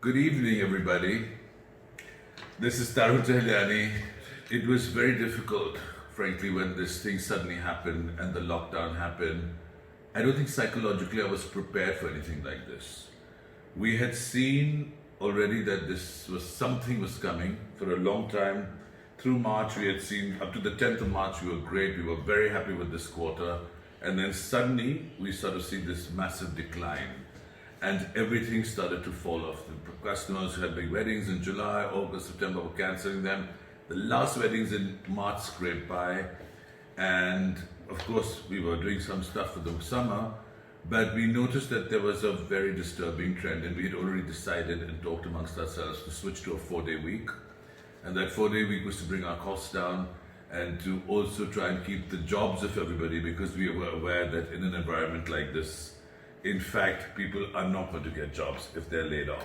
Good evening, everybody. This is Tarun Tahiliani. It was very difficult, frankly, when this thing suddenly happened and the lockdown happened. I don't think psychologically I was prepared for anything like this. We had seen already that something was coming for a long time. Through March, we had seen up to the 10th of March, we were great. We were very happy with this quarter. And then suddenly, we sort of see this massive decline. And everything started to fall off. The customers who had big weddings in July, August, September were cancelling them. The last weddings in March scraped by. And of course, we were doing some stuff for the summer. But we noticed that there was a very disturbing trend, and we had already decided and talked amongst ourselves to switch to a 4-day week. And that 4-day week was to bring our costs down and to also try and keep the jobs of everybody, because we were aware that in an environment like this, in fact, people are not going to get jobs if they're laid off.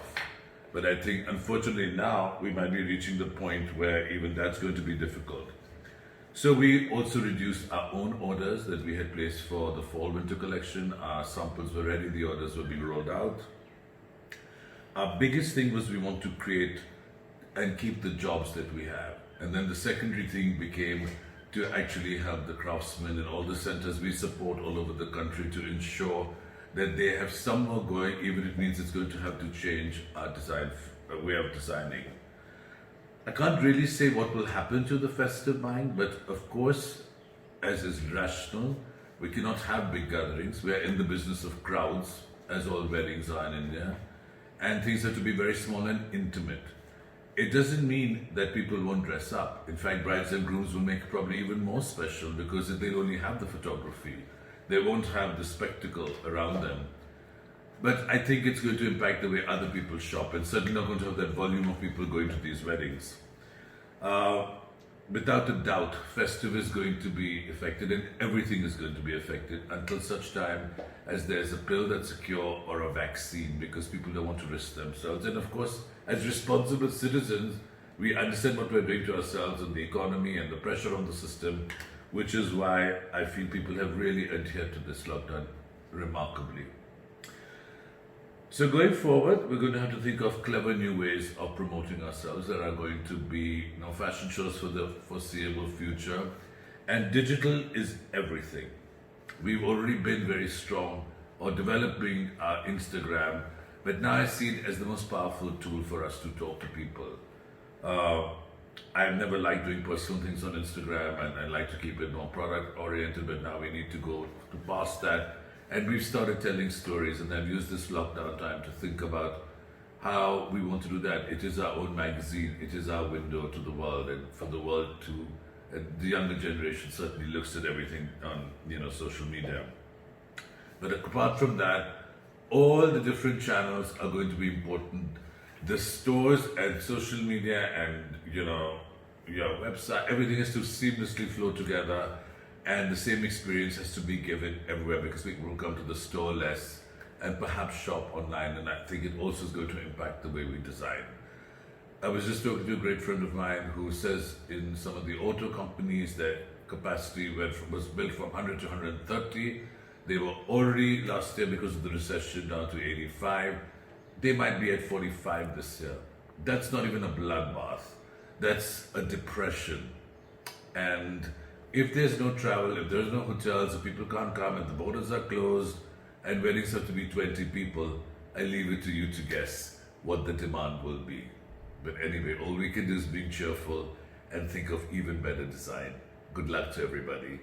But I think, unfortunately, now we might be reaching the point where even that's going to be difficult. So we also reduced our own orders that we had placed for the fall-winter collection. Our samples were ready, the orders were being rolled out. Our biggest thing was we want to create and keep the jobs that we have. And then the secondary thing became to actually help the craftsmen in all the centers we support all over the country to ensure that they have somewhere going, even if it means it's going to have to change our way of designing. I can't really say what will happen to the festive buying, but of course, as is rational, we cannot have big gatherings. We are in the business of crowds, as all weddings are in India, and things have to be very small and intimate. It doesn't mean that people won't dress up. In fact, brides and grooms will make it probably even more special, because they'll only have the photography. They won't have the spectacle around them. But I think it's going to impact the way other people shop, and certainly not going to have that volume of people going to these weddings. Without a doubt, festive is going to be affected, and everything is going to be affected until such time as there's a pill that's a cure or a vaccine, because people don't want to risk themselves. And of course, as responsible citizens, we understand what we're doing to ourselves and the economy and the pressure on the system, which is why I feel people have really adhered to this lockdown remarkably. So going forward, we're going to have to think of clever new ways of promoting ourselves. There are going to be fashion shows for the foreseeable future, and digital is everything. We've already been very strong on developing our Instagram, but now I see it as the most powerful tool for us to talk to people. I've never liked doing personal things on Instagram, and I like to keep it more product oriented, but now we need to go to past that. And we've started telling stories, and I've used this lockdown time to think about how we want to do that. It is our own magazine, it is our window to the world, and for the world to, the younger generation certainly looks at everything on social media. But apart from that, all the different channels are going to be important. The stores and social media and your website, everything has to seamlessly flow together, and the same experience has to be given everywhere, because people will come to the store less and perhaps shop online, and I think it also is going to impact the way we design. I was just talking to a great friend of mine who says in some of the auto companies their capacity was built from 100 to 130. They were already last year, because of the recession, down to 85. They might be at 45 this year. That's not even a bloodbath. That's a depression. And if there's no travel, if there's no hotels, if people can't come and the borders are closed and weddings have to be 20 people, I leave it to you to guess what the demand will be. But anyway, all we can do is be cheerful and think of even better design. Good luck to everybody.